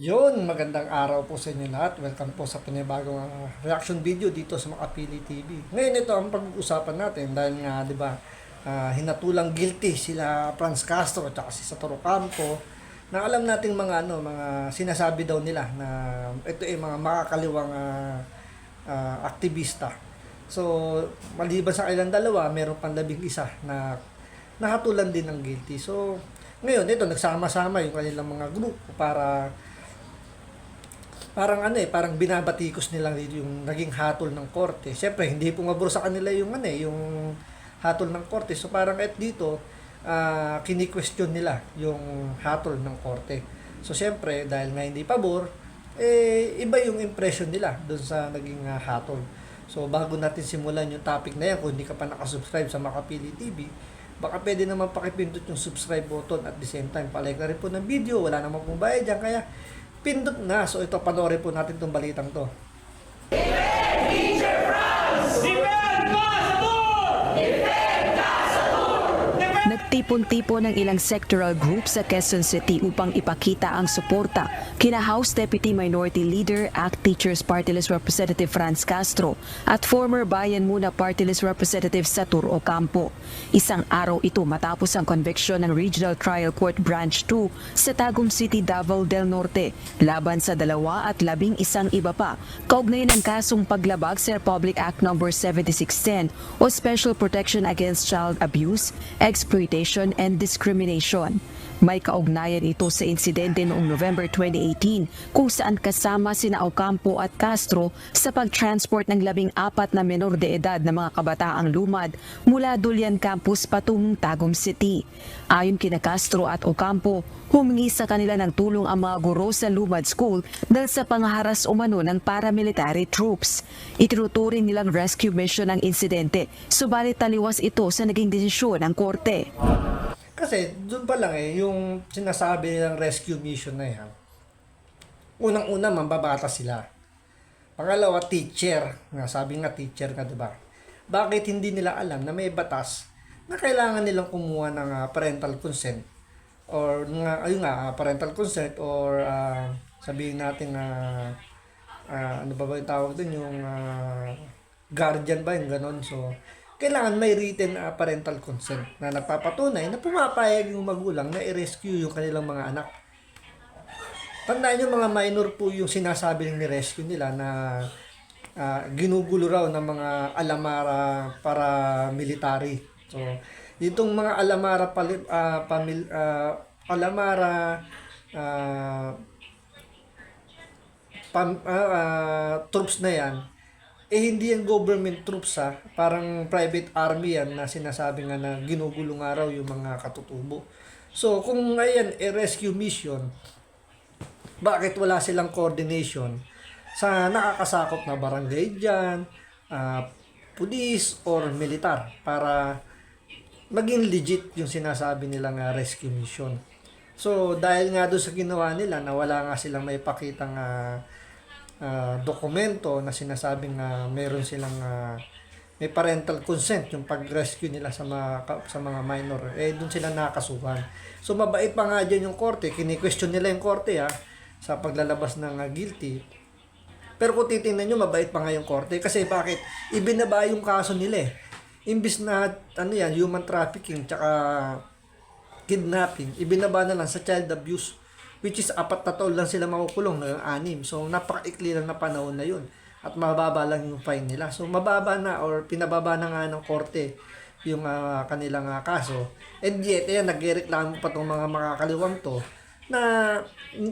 Yun, magandang araw po sa inyo lahat. Welcome po sa panibagong reaction video dito sa Makapili TV. Ngayon ito ang pag-uusapan natin dahil nga, 'di ba, hinatulang guilty sila Franz Castro at saka si Satoru Campo na alam nating mga sinasabi daw nila na ito ay mga makakaliwang aktivista. So, maliban sa kailang dalawa, meron pang labing isa na nahatulan din ng guilty. So, ngayon ito nagsama-sama yung kanilang mga grupo para parang binabatikos nila yung naging hatol ng korte. Siyempre, hindi pumabor sa kanila yung hatol ng korte. So parang at dito, kini-question nila yung hatol ng korte. So siyempre, dahil nga hindi pabor, iba yung impression nila doon sa naging hatol. So bago natin simulan yung topic na yan, kung hindi ka pa nakasubscribe sa Makapili TV, baka pwede naman pakipindot yung subscribe button at the same time, palike na rin po ng video, wala namang pong bayad dyan, kaya pindot na. So ito, panoorin po natin itong balitang to. Nagtipon-tipon ng ilang sectoral groups sa Quezon City upang ipakita ang suporta kina House Deputy Minority Leader, ACT Teachers Party List Representative Franz Castro at former Bayan Muna Party List Representative Satoru Campo. Isang araw ito matapos ang conviction ng Regional Trial Court Branch 2 sa Tagum City, Davao del Norte laban sa 21 iba pa kaugnay ng kasong paglabag sa Republic Act No. 7610 o Special Protection Against Child Abuse, Exploitation and Discrimination. May kaugnayan ito sa insidente noong November 2018 kung saan kasama sina Ocampo at Castro sa pag-transport ng 14 na menor de edad na mga kabataang lumad mula Dulyan Campus patungong Tagum City. Ayon kina Castro at Ocampo, humingi sa kanila ng tulong ang mga guro sa Lumad School dahil sa pangharas umano ng paramilitary troops. Itinuturing nilang rescue mission ang insidente, subalit taliwas ito sa naging desisyon ng korte. Kasi doon pa lang yung sinasabi nilang rescue mission na yan, unang-una mambabata sila. Pangalawa, teacher. Sabi nga teacher nga, diba? Bakit hindi nila alam na may batas na kailangan nilang kumuha ng parental consent or parental consent or sabihin natin ano ba yung tawag dun, yung guardian ba yung ganon. So kailangan may written parental consent na nagpapatunay na pumapayag yung magulang na i-rescue yung kanilang mga anak. Tandaan yung mga minor po yung sinasabi ng ni-rescue nila na ginugulo raw ng mga alamara para military. So, ditong mga alamara alamara troops na yan, hindi yan government troops parang private army yan na sinasabi nga na ginugulo nga raw yung mga katutubo. So, kung ngayon rescue mission, bakit wala silang coordination sa nakakasakop na barangay dyan, police or militar para maging legit yung sinasabi nilang rescue mission. So, dahil nga doon sa ginawa nila na wala nga silang may pakitang dokumento na sinasabing meron silang may parental consent yung pag-rescue nila sa mga minor, doon sila nakasuhan. So, mabait pa nga dyan yung korte, kini-question nila yung korte sa paglalabas ng guilty. Pero kung titingnan nyo, mabait pa nga yung korte. Kasi bakit? Ibinaba yung kaso nila Imbis na, human trafficking, tsaka kidnapping, ibinaba na lang sa child abuse. Which is, 4 na taon lang sila makukulong, 6. So, napaka-ikli lang na panahon na yun. At mababa lang yung fine nila. So, mababa na or pinababa na nga ng korte yung kanilang kaso. And yet, nagreklamo pa itong mga makakaliwang to na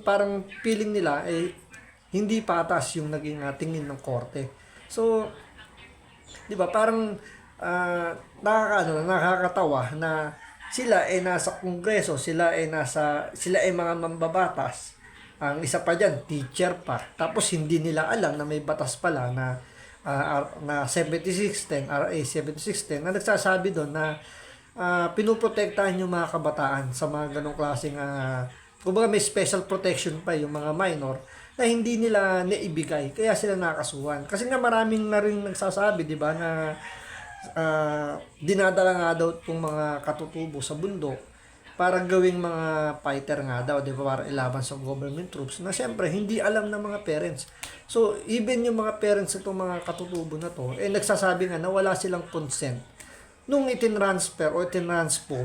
parang feeling nila hindi patas yung naging tingin ng korte. So, 'di ba, parang nakakatawa na sila nasa kongreso, sila mga mambabatas. Ang isa pa diyan, teacher pa. Tapos hindi nila alam na may batas pala na 7610, RA 7610 na nagsasabi doon na pinoprotektahan yung mga kabataan sa mga ganong klaseng kumbaga may special protection pa yung mga minor na hindi nila naibigay, kaya sila nakasuhan. Kasi nga maraming na rin nagsasabi, di ba, na dinadala nga daw itong mga katutubo sa bundok para gawing mga fighter nga daw, di ba, para ilaban sa government troops na siyempre hindi alam ng mga parents. So, even yung mga parents itong mga katutubo na to, nagsasabi nga na wala silang consent nung itinransfer o itinranspo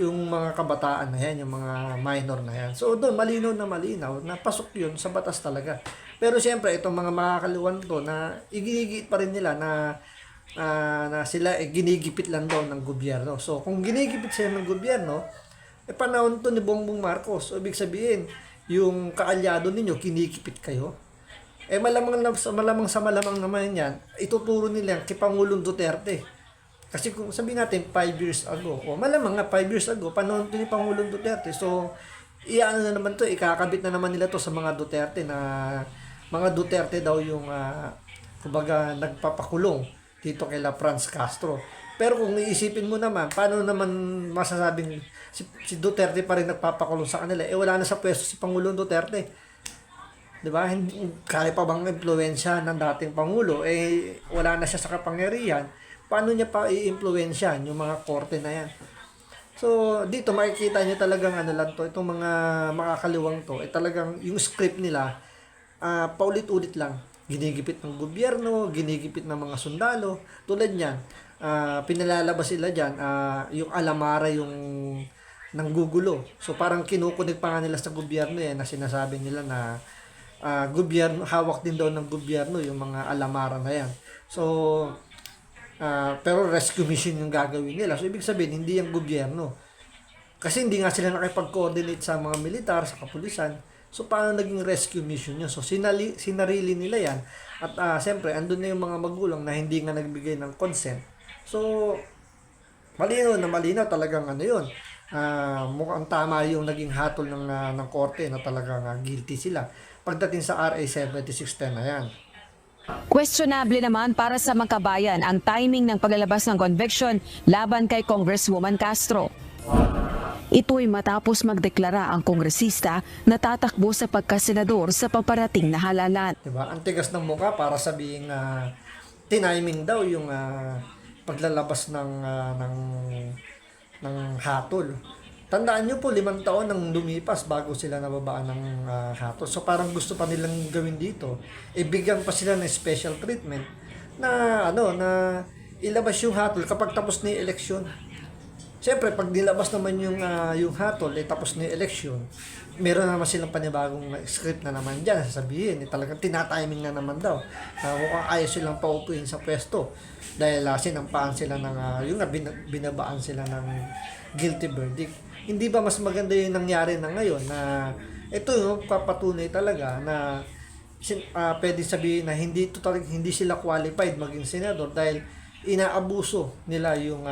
yung mga kabataan na yan, yung mga minor na yan. So, doon, malinaw na pasok yun sa batas talaga. Pero siyempre, itong mga makakaluwan to na igigit pa rin nila na sila ginigipit lang daw ng gobyerno. So, kung ginigipit sila ng gobyerno, panahon to ni Bongbong Marcos. So, ibig sabihin, yung kaalyado ninyo, kinikipit kayo. Malamang sa malamang naman yan, ituturo nila kay Pangulong Duterte. Kasi kung sabihin natin 5 years ago, o malamang nga 5 years ago, panahon to ni Pangulong Duterte. So, iano na naman to, ikakabit na naman nila to sa mga Duterte na mga Duterte daw yung kumbaga nagpapakulong dito kay Franz Castro. Pero kung iisipin mo naman, paano naman masasabing si Duterte pa rin nagpapakulong sa kanila? Wala na sa pwesto si Pangulong Duterte. 'Di ba? Kaya pa bang impluwensya ng dating Pangulo? Wala na siya sa kapangyarihan. Paano niya pa i-impluwensyahan yung mga korte na yan? So, dito makikita niyo talagang lang to, itong mga makakaliwang to, talagang yung script nila, paulit-ulit lang. Ginigipit ng gobyerno, ginigipit ng mga sundalo. Tulad niyan, pinalalabas sila dyan, yung alamara yung nanggugulo. So parang kinukunik pa nga nila sa gobyerno na sinasabi nila na gobyerno, hawak din daw ng gobyerno yung mga alamara na yan. So, pero rescue mission yung gagawin nila. So ibig sabihin, hindi yung gobyerno. Kasi hindi nga sila nakipag-coordinate sa mga militar, sa kapulisan. So, paano naging rescue mission yun? So, sinarili nila yan. At siyempre, andun na yung mga magulang na hindi nga nagbigay ng consent. So, malinaw talagang yun. Mukhang tama yung naging hatol ng korte na talagang guilty sila. Pagdating sa RA 7610 na yan. Questionable naman para sa mga kabayan ang timing ng paglalabas ng conviction laban kay Congresswoman Castro. Ito'y matapos magdeklara ang kongresista na tatakbo sa pagkasenador sa paparating na halalan. Diba? Ang tigas ng mukha para sabihin na tiniming daw yung paglalabas ng hatol. Tandaan nyo po, 5 taon nang lumipas bago sila nababaan ng hatol. So parang gusto pa nilang gawin dito. Bigyan pa sila ng special treatment na na ilabas yung hatol kapag tapos na yung eleksyon. Siyempre, pag nilabas naman yung hatol, tapos na yung election, meron naman silang panibagong script na naman dyan, sasabihin, talagang tinatiming na naman daw. Mukhang ayaw silang paupuin sa pwesto. Dahil sinampaan sila ng, binabaan sila ng guilty verdict. Hindi ba mas maganda yung nangyari na ngayon na ito yung papatunay talaga na pwede sabihin na hindi sila qualified maging senador dahil inaabuso nila yung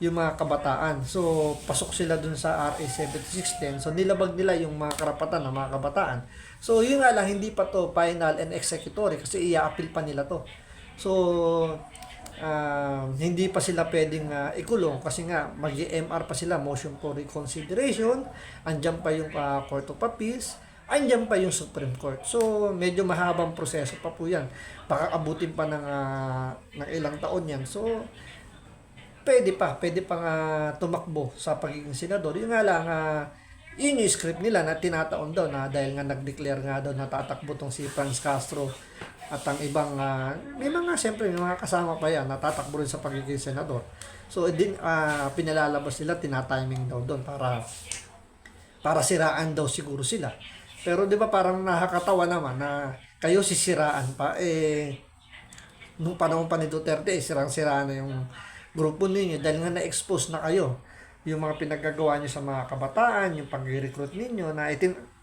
mga kabataan. So, pasok sila dun sa RA 7610. So, nilabag nila yung mga karapatan ng mga kabataan. So, yun nga lang, hindi pa to final and executory kasi i-appeal pa nila to. So, hindi pa sila pwedeng ikulong kasi nga mag-MR pa sila, motion for reconsideration, andyan pa yung Court of Appeals, andyan pa yung Supreme Court. So, medyo mahabang proseso pa po yan. Baka abutin pa ng ilang taon yan. So, pwede pa tumakbo sa pagiging senador. Yung nga lang, yun yung script nila na tinataon daw na dahil nga nag-declare nga daw na tatakbo tong si Franz Castro at ang ibang, may mga kasama pa yan na tatakbo rin sa pagiging senador. So, pinalalabas nila, tinatiming daw doon para siraan daw siguro sila. Pero di ba parang nakakatawa naman na kayo sisiraan pa, nung panahon pa ni Duterte, sirang-siraan na yung grupo ninyo dahil nga na-expose na kayo yung mga pinagagawa nyo sa mga kabataan, yung pag-recruit ninyo na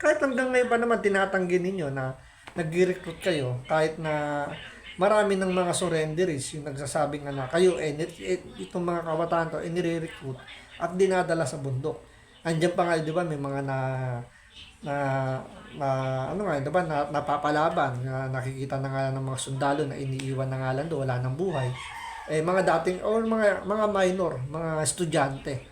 kahit hanggang ngayon pa naman tinatanggi ninyo na nag-recruit kayo kahit na marami ng mga surrenderies yung nagsasabing na kayo itong mga kabataan to nire-recruit at dinadala sa bundok. Andiyan pa nga, di ba, may mga napapalaban, nakikita na nga ng mga sundalo na iniiwan na nga lang doon, wala nang buhay. Mga dating mga minor, mga estudyante,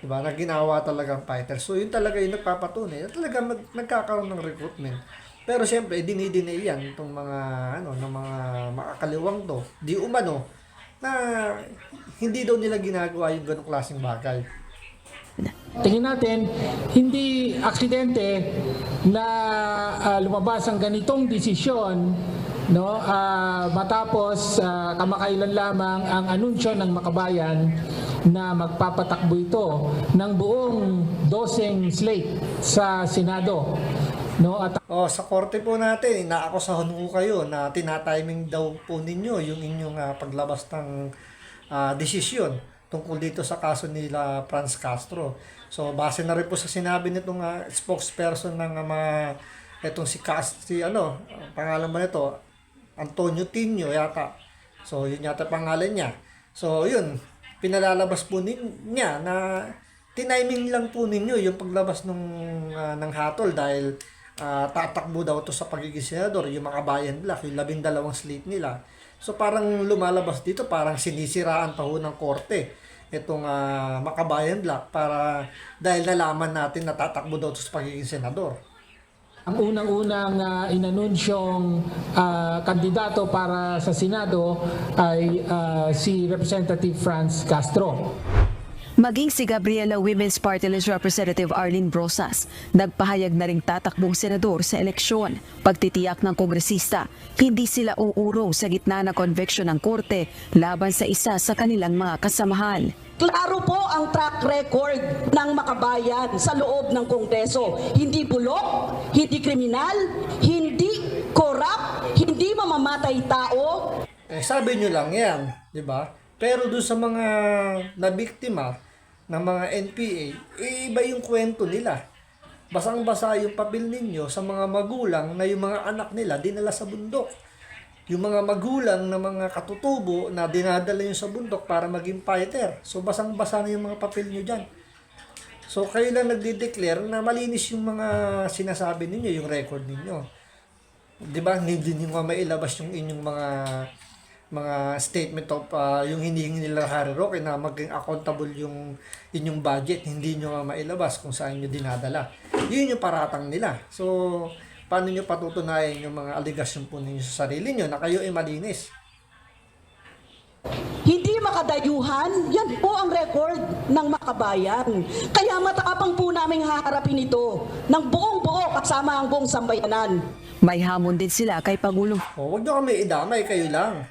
diba, na ginawa talagang fighter. So yun talaga yung nagpapatunay na talaga nagkakaroon ng recruitment. Pero siyempre dinidinay yan itong mga ng mga makakaliwang to, di umano na hindi daw nila ginagawa yung ganong klaseng bagay. Tingin natin, hindi aksidente na lumabas ang ganitong desisyon, no, matapos kamakailan lamang ang anunsyo ng Makabayan na magpapatakbo ito ng buong doseng slate sa Senado. No, at Sa korte po natin, inaakusahan po kayo na tinatiming daw po ninyo yung inyong paglabas ng desisyon tungkol dito sa kaso nila Franz Castro. So, base na rin po sa sinabi nitong spokesperson ng itong pangalan mo nito, Antonio Tinio yata. So, yun yata pangalan niya. So, yun, pinalalabas po niya na tiniming lang po ninyo yung paglabas ng hatol dahil tatakbo daw to sa pagiging senador, yung Makabayan Black, yung 12 slate nila. So parang lumalabas dito, parang sinisiraan pa ho ng korte itong Makabayan Black dahil nalaman natin na tatakbo daw to sa pagiging senador. ang unang-unang inanunsyong kandidato para sa Senado ay si Representative Franz Castro. Maging si Gabriela Women's Party List Representative Arlene Brosas, nagpahayag na ring tatakbong senador sa eleksyon. Pagtitiyak ng kongresista, hindi sila uurong sa gitna ng conviction ng korte laban sa isa sa kanilang mga kasamahan. Klaro po ang track record ng Makabayan sa loob ng Kongreso. Hindi bulok, hindi kriminal, hindi corrupt, hindi mamamatay tao. Sabi nyo lang yan, di ba? Pero doon sa mga nabiktima ng mga NPA, iba yung kwento nila. Basang-basa yung papel ninyo sa mga magulang na yung mga anak nila dinala sa bundok. Yung mga magulang na mga katutubo na dinadala nyo sa bundok para maging fighter. So basang-basa na yung mga papel nyo dyan. So kayo lang nagde-declare na malinis yung mga sinasabi ninyo, yung record ninyo. Di ba? Hindi nyo nga mailabas yung inyong mga statement of yung hinihingi nila Harry Roque na maging accountable yung inyong budget, hindi nyo mailabas kung saan nyo dinadala. Yun yung paratang nila. So, paano nyo patutunayan yung mga aligasyon po ninyo sa sarili nyo na kayo ay malinis? Hindi makadayuhan, yan po ang record ng Makabayan. Kaya matapang po namin haharapin ito ng buong-buo kasama ang buong sambayanan. May hamon din sila kay Pangulong Huwag nyo kami idamay, kayo lang.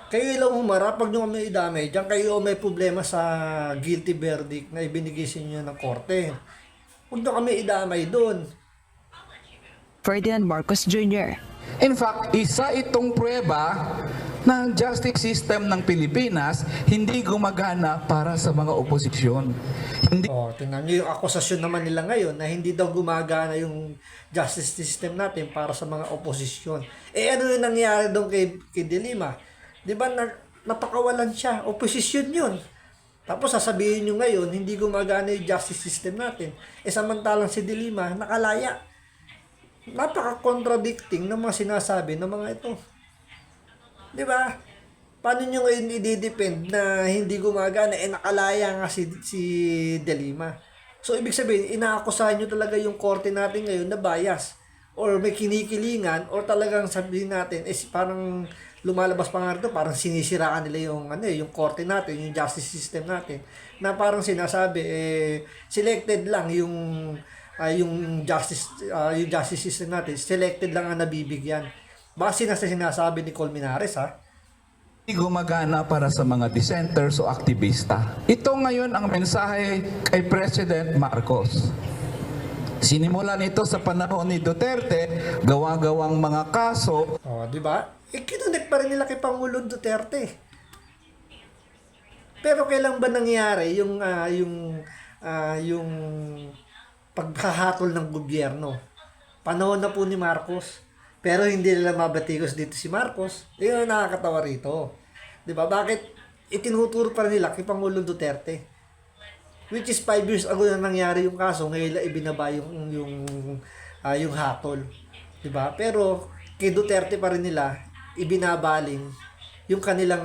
Kayo lang humarap, huwag nyo kami idamay. Diyan kayo may problema sa guilty verdict na ibinigay sa inyo ng korte. Huwag nyo kami idamay doon. Ferdinand Marcos Jr. In fact, isa itong pruweba na ang justice system ng Pilipinas hindi gumagana para sa mga oposisyon. Hindi Tingnan nyo yung akusasyon naman nila ngayon na hindi daw gumagana yung justice system natin para sa mga oposisyon. Ano yung nangyari doon kay De Lima? Di ba napakawalan siya? Oposisyon yun. Tapos sasabihin nyo ngayon, hindi gumagana yung justice system natin. Samantalang si De Lima, nakalaya. Napaka-contradicting ng mga sinasabi ng mga ito. Di ba? Paano nyo ngayon i-depend na hindi gumagana? Nakalaya nga si De Lima. So, ibig sabihin, inaakusahan nyo talaga yung korte natin ngayon na bias. Or may kinikilingan, or talagang sabihin natin, parang lumalabas pa nga ito, parang sinisiraan nila yung korte natin, yung justice system natin. Na parang sinasabi, selected lang yung justice system natin, selected lang ang nabibigyan. Base na sa sinasabi ni Colmenares, gumagana para sa mga dissenters o aktivista. Ito ngayon ang mensahe kay President Marcos. Sinimulan ito sa panahon ni Duterte, gawa-gawang mga kaso. Di ba? Kinunik pa rin nila kay Pangulong Duterte. Pero kailan ba nangyari yung pagkahatol ng gobyerno? Panahon na po ni Marcos. Pero hindi nila mabatikos dito si Marcos. Yun ang nakakatawa rito. Di ba? Bakit itinuturo pa rin nila kay Pangulong Duterte? Which is 5 years ago na nangyari yung kaso, ngayon ibinaba yung hatol. Di ba? Pero kay Duterte pa rin nila ibinabaling yung kanilang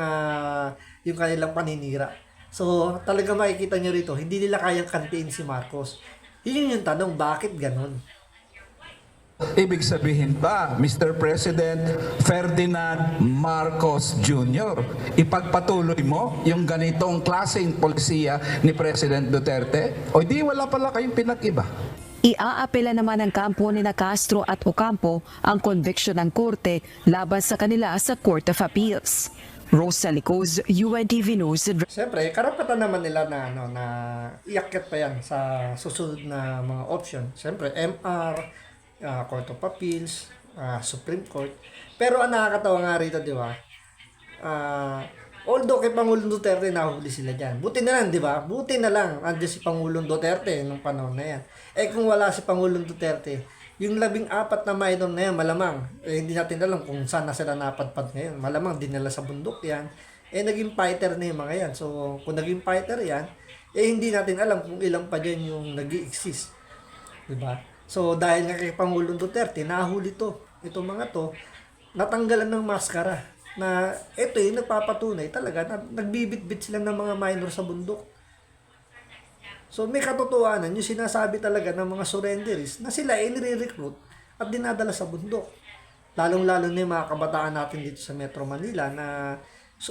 paninira. So, talaga makikita nyo rito, hindi nila kayang kantiin si Marcos. Yun yung tanong, bakit ganun? Ibig sabihin ba, Mr. President Ferdinand Marcos Jr., ipagpatuloy mo yung ganitong klaseng polisiya ni President Duterte? O di wala pala kayong pinag-iba? Iaapela naman ng kampo ni na Castro at Ocampo ang conviction ng korte laban sa kanila sa Court of Appeals. Rosa Licoz, UNTV News. Siyempre, karapatan naman nila na na iakyat pa yan sa susunod na mga option. Siyempre, MR, Court of Appeals, Supreme Court. Pero ang nakakatawa nga rito, di ba? Although kay Pangulong Duterte nahuli sila dyan. Buti na lang, di ba? Buti na lang andyan si Pangulong Duterte nung panahon na yan. Kung wala si Pangulong Duterte, yung 14 na minor na yan, malamang, hindi natin alam kung saan na sila napadpad ngayon. Malamang dinala sa bundok yan. Naging fighter na yung mga yan. So, kung naging fighter yan, hindi natin alam kung ilang pa dyan yung nag-i-exist. Diba? So, dahil nga kay Pangulong Duterte, nahuli to. Itong mga to, natanggalan ng maskara. Na ito yung nagpapatunay talaga na nagbibit-bit sila ng mga minor sa bundok. So may katotohanan yung sinasabi talaga ng mga surrenderies na sila ay nire-recruit at dinadala sa bundok. Lalong-lalo na yung mga kabataan natin dito sa Metro Manila na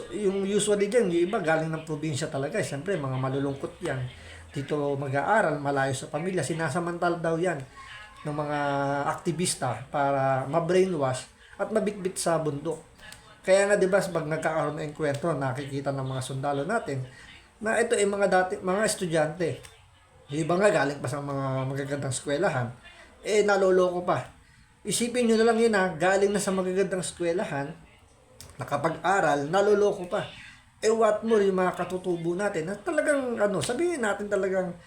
yung usually dyan, yung iba galing ng probinsya talaga. Siyempre, mga malulungkot yan. Dito mag-aaral, malayo sa pamilya. Sinasamantal daw yan ng mga aktivista para ma-brainwash at mabitbit sa bundok. Kaya nga 'di ba pag nagkakaroon ng enkwentro, nakikita ng mga sundalo natin na ito ay mga estudyante. Yung iba nga galing pa sa mga magagandang eskwelahan, naloloko pa. Isipin nyo na lang yun galing na sa magagandang eskwelahan, nakapag-aral, naloloko pa. What more yung mga katutubo natin na talagang sabihin natin talagang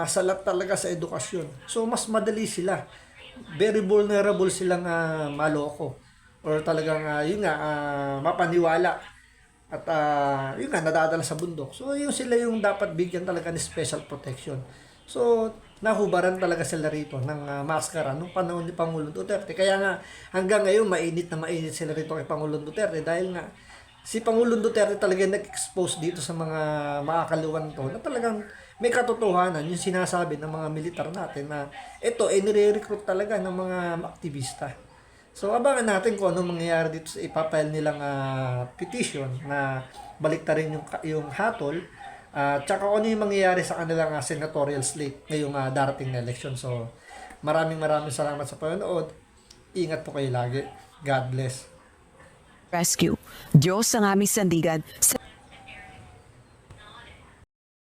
salat talaga sa edukasyon. So mas madali sila. Very vulnerable silang maloko. Or talagang mapaniwala. At yun nga, nadadala sa bundok. So, yun sila yung dapat bigyan talaga ni special protection. So, nahubaran talaga sila rito ng maskara nung panahon ni Pangulong Duterte. Kaya nga, hanggang ngayon, mainit sila rito kay Pangulong Duterte dahil nga, si Pangulong Duterte talaga nag-expose dito sa mga makakaluwan to na talagang may katotohanan yung sinasabi ng mga militar natin na ito ay nire-recruit talaga ng mga aktivista. So, abangan natin kung anong mangyayari dito sa ipapile nilang petition na baliktarin yung hatol. Tsaka kung ano yung mangyayari sa kanilang senatorial slate ngayong darating na election. So, maraming salamat sa panonood. Ingat po kayo lagi. God bless. Rescue. Diyos ang aming sandigan.